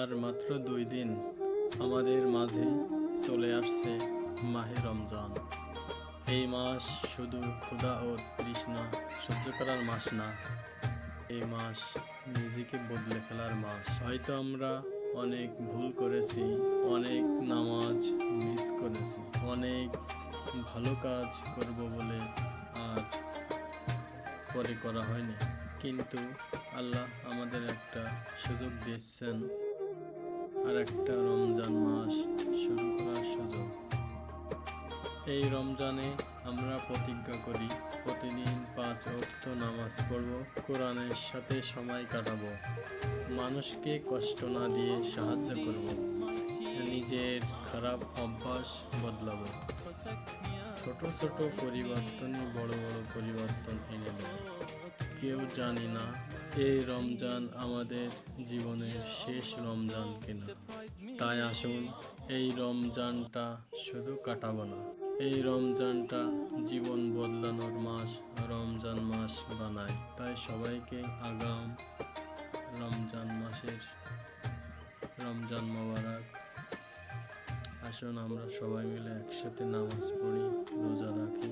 আর মাত্র 2 দিন আমাদের মাঝে চলে আসছে মাহে রমজান। এই মাস শুধু ক্ষুধা ও তৃষ্ণা সহ্য করার মাস না, এই মাস নিজেকে বদলে ফেলার মাস। হয়তো আমরা অনেক ভুল করেছি, অনেক নামাজ মিস করেছি, অনেক ভালো কাজ করব বলে আর পরে করা হয়নি, কিন্তু আল্লাহ আমাদের একটা সুযোগ দিচ্ছেন, আর একটা রমজান মাস শুরু করার সুযোগ। এই রমজানে আমরা প্রতিজ্ঞা করি প্রতিদিন 5 ওয়াক্ত নামাজ পড়ব, কোরআনের সাথে সময় কাটাবো, মানুষকে কষ্ট না দিয়ে সাহায্য করব, নিজের খারাপ অভ্যাস বদলাবো। ছোট ছোট পরিবর্তনই বড় বড় পরিবর্তন এনে দেবে। কেউ জানি না এই রমজান আমাদের জীবনের শেষ রমজান কিনা। তাই আসুন এই রমজানটা শুধু কাটাবো না, এই রমজানটা জীবন বদলানোর মাস, রমজান মাস বানাই। তাই সবাইকে আগাম রমজান মাসের রমজান মোবারক। আসুন আমরা সবাই মিলে একসাথে নামাজ পড়ি, রোজা রাখি।